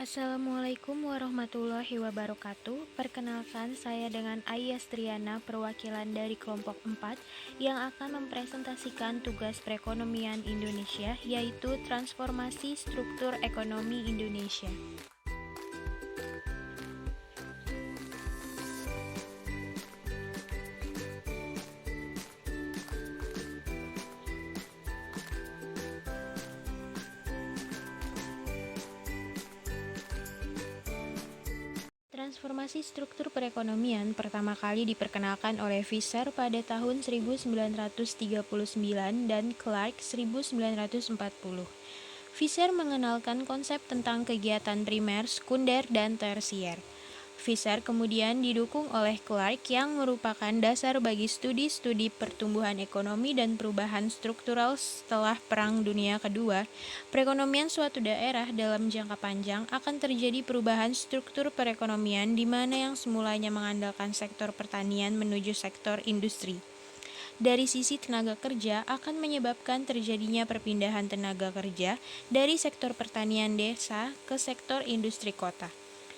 Assalamualaikum warahmatullahi wabarakatuh. Perkenalkan, saya dengan Ayas Triana, perwakilan dari kelompok 4 yang akan mempresentasikan tugas perekonomian Indonesia, yaitu transformasi struktur ekonomi Indonesia. Transformasi struktur perekonomian pertama kali diperkenalkan oleh Visser pada tahun 1939 dan Clark 1940. Visser mengenalkan konsep tentang kegiatan primer, sekunder, dan tersier. Visser kemudian didukung oleh Clark yang merupakan dasar bagi studi-studi pertumbuhan ekonomi dan perubahan struktural setelah Perang Dunia Kedua. Perekonomian suatu daerah dalam jangka panjang akan terjadi perubahan struktur perekonomian di mana yang semulanya mengandalkan sektor pertanian menuju sektor industri. Dari sisi tenaga kerja akan menyebabkan terjadinya perpindahan tenaga kerja dari sektor pertanian desa ke sektor industri kota,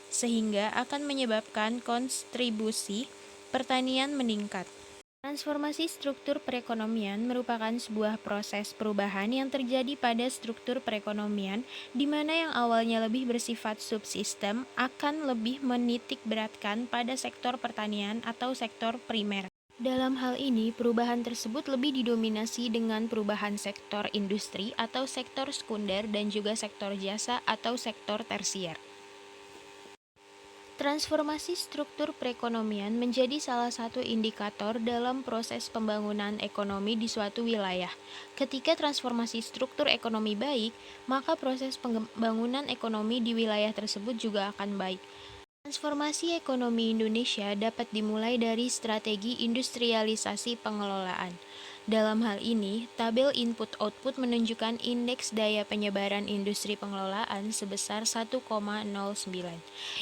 sehingga akan menyebabkan kontribusi pertanian meningkat. Transformasi struktur perekonomian merupakan sebuah proses perubahan yang terjadi pada struktur perekonomian di mana yang awalnya lebih bersifat subsistem akan lebih menitik beratkan pada sektor pertanian atau sektor primer. Dalam hal ini, perubahan tersebut lebih didominasi dengan perubahan sektor industri atau sektor sekunder dan juga sektor jasa atau sektor tersier. Transformasi struktur perekonomian menjadi salah satu indikator dalam proses pembangunan ekonomi di suatu wilayah. Ketika transformasi struktur ekonomi baik, maka proses pembangunan ekonomi di wilayah tersebut juga akan baik. Transformasi ekonomi Indonesia dapat dimulai dari strategi industrialisasi pengelolaan. Dalam hal ini, tabel input-output menunjukkan indeks daya penyebaran industri pengelolaan sebesar 1,09,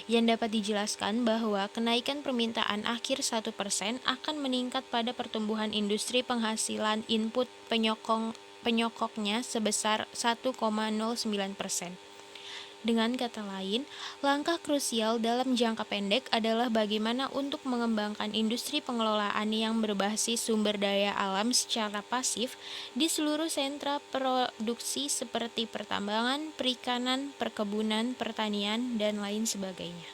yang dapat dijelaskan bahwa kenaikan permintaan akhir 1% akan meningkat pada pertumbuhan industri penghasilan input penyokoknya sebesar 1,09%. Dengan kata lain, langkah krusial dalam jangka pendek adalah bagaimana untuk mengembangkan industri pengelolaan yang berbasis sumber daya alam secara pasif di seluruh sentra produksi seperti pertambangan, perikanan, perkebunan, pertanian, dan lain sebagainya.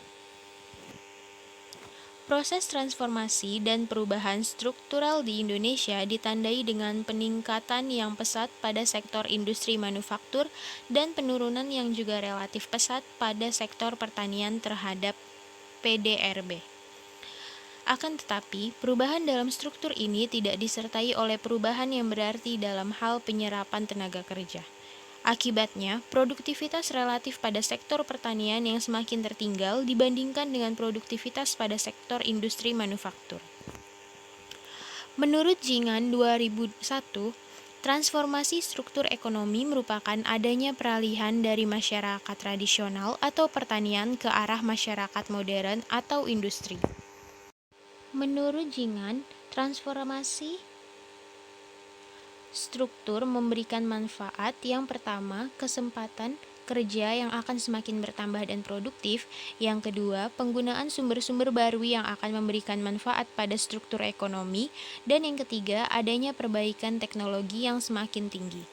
Proses transformasi dan perubahan struktural di Indonesia ditandai dengan peningkatan yang pesat pada sektor industri manufaktur dan penurunan yang juga relatif pesat pada sektor pertanian terhadap PDRB. Akan tetapi, perubahan dalam struktur ini tidak disertai oleh perubahan yang berarti dalam hal penyerapan tenaga kerja. Akibatnya, produktivitas relatif pada sektor pertanian yang semakin tertinggal dibandingkan dengan produktivitas pada sektor industri manufaktur. Menurut Jingan 2001, transformasi struktur ekonomi merupakan adanya peralihan dari masyarakat tradisional atau pertanian ke arah masyarakat modern atau industri. Menurut Jingan, transformasi struktur memberikan manfaat. Yang pertama, kesempatan kerja yang akan semakin bertambah dan produktif. Yang kedua, penggunaan sumber-sumber baru yang akan memberikan manfaat pada struktur ekonomi. Dan yang ketiga, adanya perbaikan teknologi yang semakin tinggi.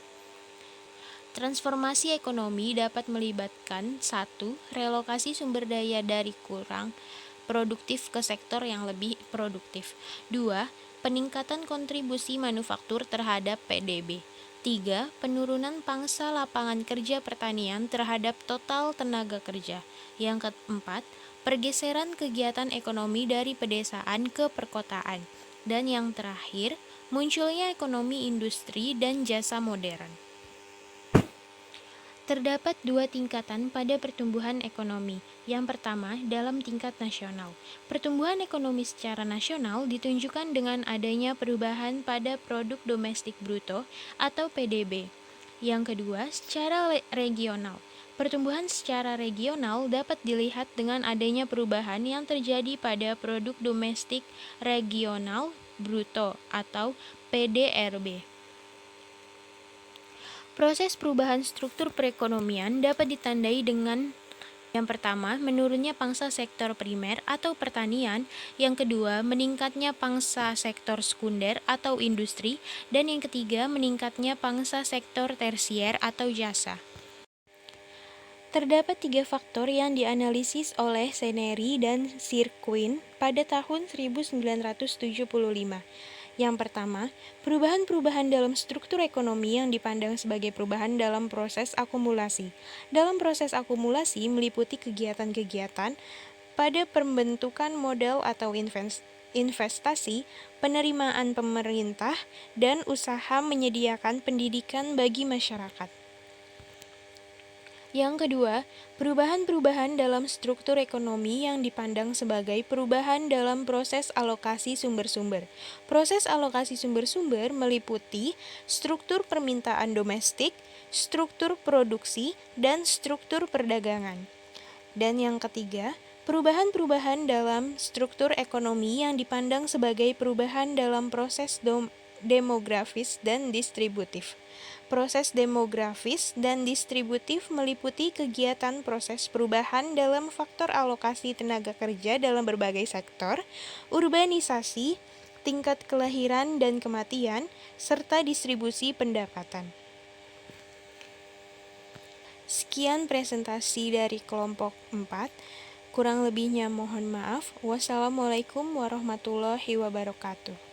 Transformasi ekonomi dapat melibatkan 1. Relokasi sumber daya dari kurang produktif ke sektor yang lebih produktif. 2. Peningkatan kontribusi manufaktur terhadap PDB. 3. Penurunan pangsa lapangan kerja pertanian terhadap total tenaga kerja. Yang keempat, pergeseran kegiatan ekonomi dari pedesaan ke perkotaan. Dan yang terakhir, munculnya ekonomi industri dan jasa modern. Terdapat dua tingkatan pada pertumbuhan ekonomi. Yang pertama, dalam tingkat nasional. Pertumbuhan ekonomi secara nasional ditunjukkan dengan adanya perubahan pada produk domestik bruto atau PDB. Yang kedua, secara regional. Pertumbuhan secara regional dapat dilihat dengan adanya perubahan yang terjadi pada produk domestik regional bruto atau PDRB. Proses perubahan struktur perekonomian dapat ditandai dengan Yang pertama, menurunnya pangsa sektor primer atau pertanian. Yang kedua, meningkatnya pangsa sektor sekunder atau industri. Dan yang ketiga, meningkatnya pangsa sektor tersier atau jasa. Terdapat 3 faktor yang dianalisis oleh Senery dan Sirquin pada tahun 1975. Yang pertama, perubahan-perubahan dalam struktur ekonomi yang dipandang sebagai perubahan dalam proses akumulasi. Dalam proses akumulasi meliputi kegiatan-kegiatan pada pembentukan modal atau investasi, penerimaan pemerintah, dan usaha menyediakan pendidikan bagi masyarakat. Yang kedua, perubahan-perubahan dalam struktur ekonomi yang dipandang sebagai perubahan dalam proses alokasi sumber-sumber. Proses alokasi sumber-sumber meliputi struktur permintaan domestik, struktur produksi, dan struktur perdagangan. Dan yang ketiga, perubahan-perubahan dalam struktur ekonomi yang dipandang sebagai perubahan dalam proses demografis dan distributif. Proses demografis dan distributif meliputi kegiatan proses perubahan dalam faktor alokasi tenaga kerja dalam berbagai sektor, urbanisasi, tingkat kelahiran dan kematian, serta distribusi pendapatan. Sekian presentasi dari kelompok 4. Kurang lebihnya mohon maaf. Wassalamualaikum warahmatullahi wabarakatuh.